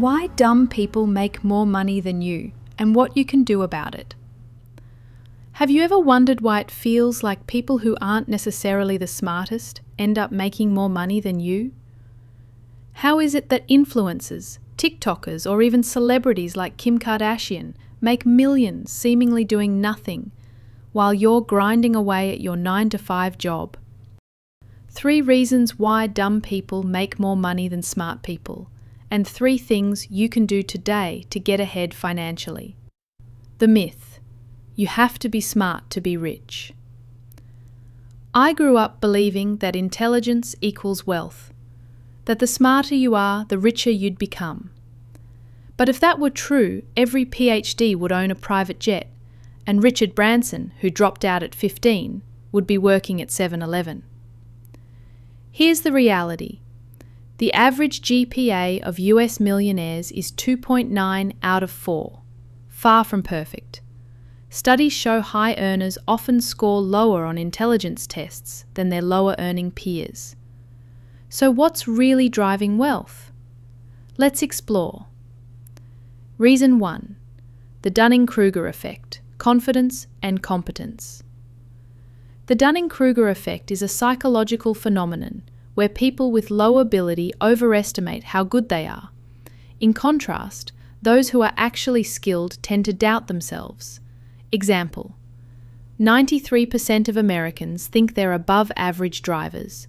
Why dumb people make more money than you, and what you can do about it. Have you ever wondered why it feels like people who aren't necessarily the smartest end up making more money than you? How is it that influencers, TikTokers, or even celebrities like Kim Kardashian make millions seemingly doing nothing while you're grinding away at your 9-to-5 job? 3 reasons why dumb people make more money than smart people, and 3 things you can do today to get ahead financially. The myth: you have to be smart to be rich. I grew up believing that intelligence equals wealth, that the smarter you are, the richer you'd become. But if that were true, every PhD would own a private jet, and Richard Branson, who dropped out at 15, would be working at 7-Eleven. Here's the reality. The average GPA of US millionaires is 2.9 out of 4, far from perfect. Studies show high earners often score lower on intelligence tests than their lower earning peers. So what's really driving wealth? Let's explore. Reason 1: the Dunning-Kruger effect, confidence and competence. The Dunning-Kruger effect is a psychological phenomenon where people with low ability overestimate how good they are. In contrast, those who are actually skilled tend to doubt themselves. Example: 93% of Americans think they're above average drivers.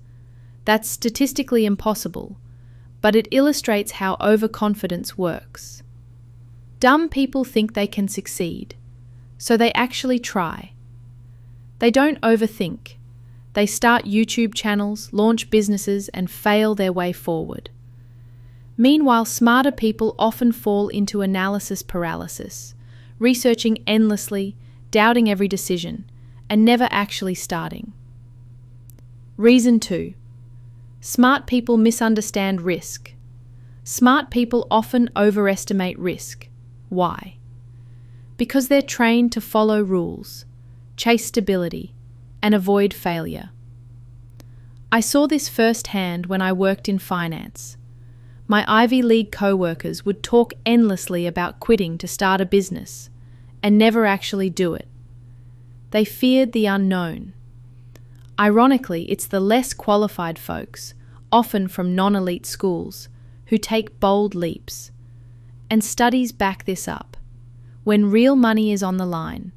That's statistically impossible, but it illustrates how overconfidence works. Dumb people think they can succeed, so they actually try. They don't overthink. They start YouTube channels, launch businesses, and fail their way forward. Meanwhile, smarter people often fall into analysis paralysis, researching endlessly, doubting every decision, and never actually starting. Reason 2: smart people misunderstand risk. Smart people often overestimate risk. Why? Because they're trained to follow rules, chase stability, and avoid failure. I saw this firsthand when I worked in finance. My Ivy League co-workers would talk endlessly about quitting to start a business, and never actually do it. They feared the unknown. Ironically, it's the less qualified folks, often from non-elite schools, who take bold leaps. And studies back this up. When real money is on the line,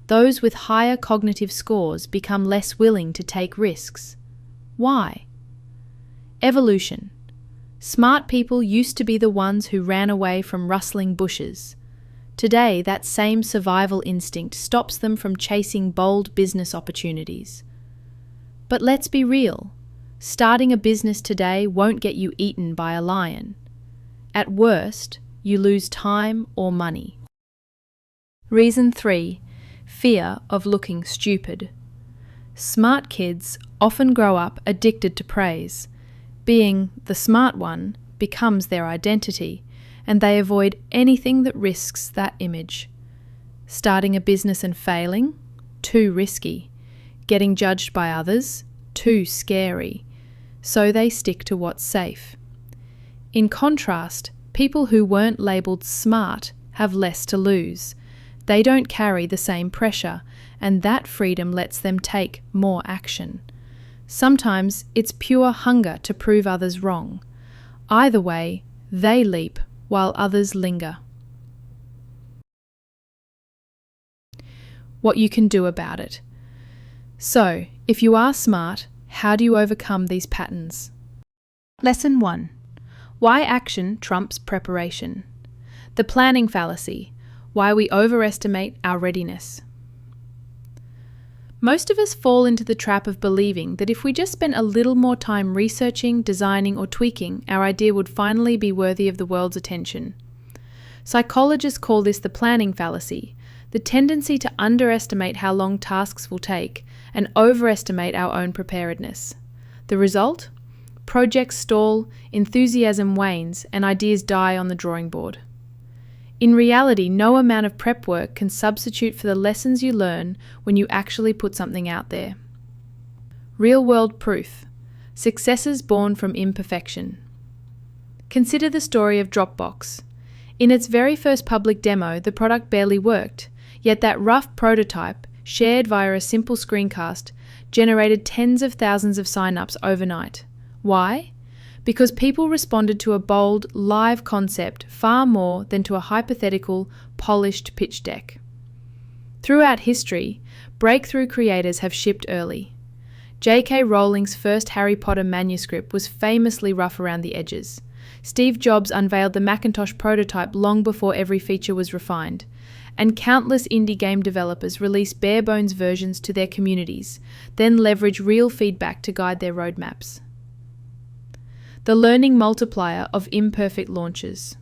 those with higher cognitive scores become less willing to take risks. Why? Evolution. Smart people used to be the ones who ran away from rustling bushes. Today, that same survival instinct stops them from chasing bold business opportunities. But let's be real. Starting a business today won't get you eaten by a lion. At worst, you lose time or money. Reason 3: fear of looking stupid. Smart kids often grow up addicted to praise. Being the smart one becomes their identity, and they avoid anything that risks that image. Starting a business and failing? Too risky. Getting judged by others? Too scary. So they stick to what's safe. In contrast, people who weren't labelled smart have less to lose. They don't carry the same pressure, and that freedom lets them take more action. Sometimes it's pure hunger to prove others wrong. Either way, they leap while others linger. What you can do about it. So, if you are smart, how do you overcome these patterns? Lesson 1: why action trumps preparation. The planning fallacy. Why we overestimate our readiness. Most of us fall into the trap of believing that if we just spent a little more time researching, designing, or tweaking, our idea would finally be worthy of the world's attention. Psychologists call this the planning fallacy, the tendency to underestimate how long tasks will take and overestimate our own preparedness. The result? Projects stall, enthusiasm wanes, and ideas die on the drawing board. In reality, no amount of prep work can substitute for the lessons you learn when you actually put something out there. Real-world proof. Successes born from imperfection. Consider the story of Dropbox. In its very first public demo, the product barely worked, yet that rough prototype, shared via a simple screencast, generated tens of thousands of sign-ups overnight. Why? Because people responded to a bold, live concept far more than to a hypothetical, polished pitch deck. Throughout history, breakthrough creators have shipped early. J.K. Rowling's first Harry Potter manuscript was famously rough around the edges. Steve Jobs unveiled the Macintosh prototype long before every feature was refined, and countless indie game developers release bare-bones versions to their communities, then leverage real feedback to guide their roadmaps. The learning multiplier of imperfect launches.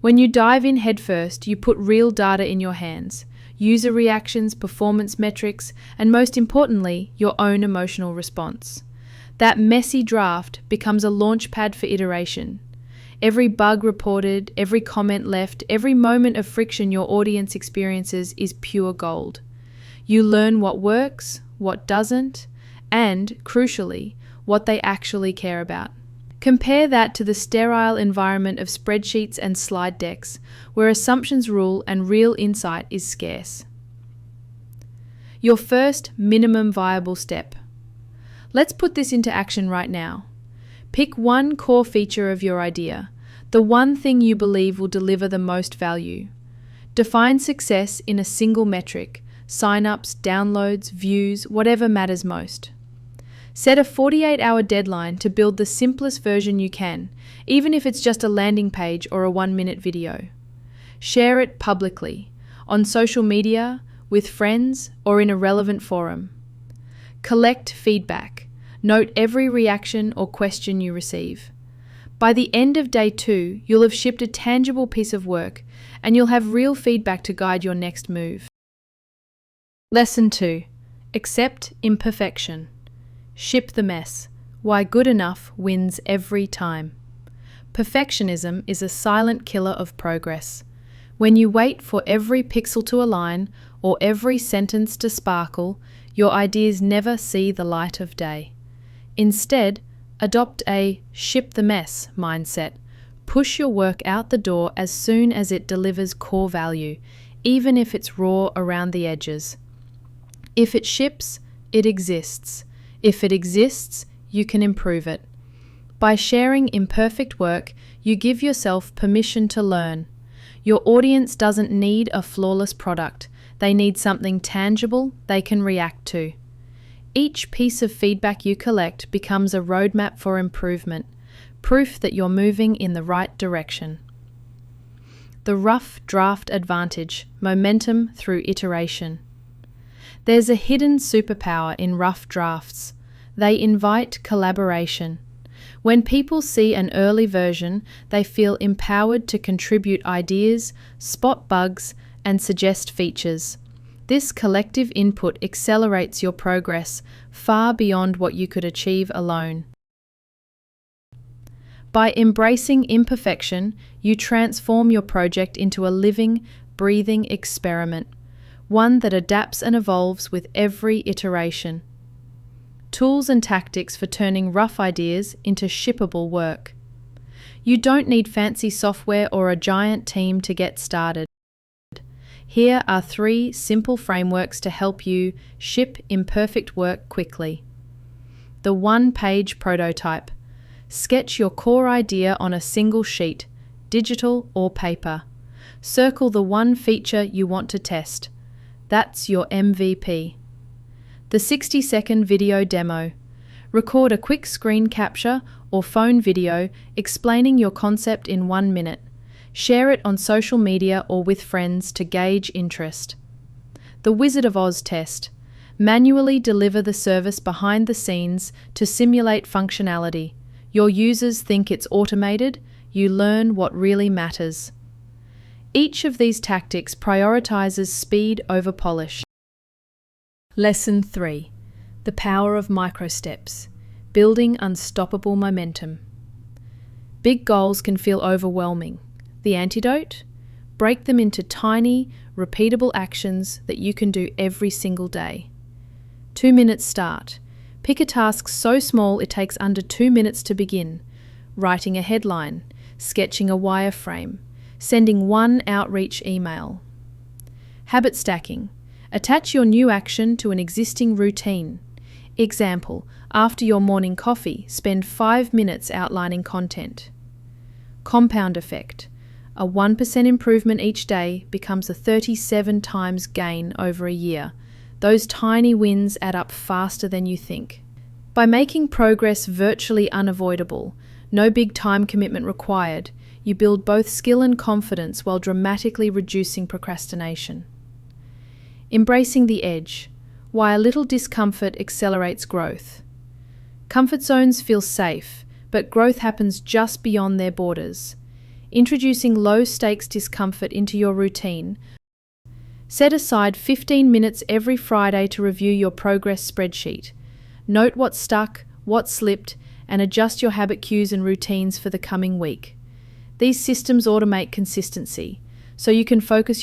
When you dive in headfirst, you put real data in your hands, user reactions, performance metrics, and most importantly, your own emotional response. That messy draft becomes a launchpad for iteration. Every bug reported, every comment left, every moment of friction your audience experiences is pure gold. You learn what works, what doesn't, and, crucially, what they actually care about. Compare that to the sterile environment of spreadsheets and slide decks, where assumptions rule and real insight is scarce. Your first minimum viable step. Let's put this into action right now. Pick one core feature of your idea, the one thing you believe will deliver the most value. Define success in a single metric: sign-ups, downloads, views, whatever matters most. Set a 48-hour deadline to build the simplest version you can, even if it's just a landing page or a 1-minute video. Share it publicly, on social media, with friends, or in a relevant forum. Collect feedback. Note every reaction or question you receive. By the end of day 2, you'll have shipped a tangible piece of work, and you'll have real feedback to guide your next move. Lesson 2. Accept imperfection. Ship the mess. Why good enough wins every time. Perfectionism is a silent killer of progress. When you wait for every pixel to align or every sentence to sparkle, your ideas never see the light of day. Instead, adopt a ship the mess mindset. Push your work out the door as soon as it delivers core value, even if it's raw around the edges. If it ships, it exists. If it exists, you can improve it. By sharing imperfect work, you give yourself permission to learn. Your audience doesn't need a flawless product. They need something tangible they can react to. Each piece of feedback you collect becomes a roadmap for improvement, proof that you're moving in the right direction. The rough draft advantage, momentum through iteration. There's a hidden superpower in rough drafts. They invite collaboration. When people see an early version, they feel empowered to contribute ideas, spot bugs, and suggest features. This collective input accelerates your progress far beyond what you could achieve alone. By embracing imperfection, you transform your project into a living, breathing experiment, one that adapts and evolves with every iteration. Tools and tactics for turning rough ideas into shippable work. You don't need fancy software or a giant team to get started. Here are 3 simple frameworks to help you ship imperfect work quickly. The one-page prototype. Sketch your core idea on a single sheet, digital or paper. Circle the one feature you want to test. That's your MVP. The 60-second video demo. Record a quick screen capture or phone video explaining your concept in 1 minute. Share it on social media or with friends to gauge interest. The Wizard of Oz test. Manually deliver the service behind the scenes to simulate functionality. Your users think it's automated, you learn what really matters. Each of these tactics prioritizes speed over polish. Lesson 3. The power of microsteps. Building unstoppable momentum. Big goals can feel overwhelming. The antidote? Break them into tiny, repeatable actions that you can do every single day. 2 minutes start. Pick a task so small it takes under 2 minutes to begin. writing a headline, sketching a wireframe, sending one outreach email. Habit stacking. Attach your new action to an existing routine. Example, after your morning coffee, spend 5 minutes outlining content. Compound effect. A 1% improvement each day becomes a 37 times gain over a year. Those tiny wins add up faster than you think. By making progress virtually unavoidable, no big time commitment required, you build both skill and confidence while dramatically reducing procrastination. Embracing the edge. Why a little discomfort accelerates growth. Comfort zones feel safe, but growth happens just beyond their borders. Introducing low-stakes discomfort into your routine. Set aside 15 minutes every Friday to review your progress spreadsheet. Note what stuck, what slipped, and adjust your habit cues and routines for the coming week. These systems automate consistency, so you can focus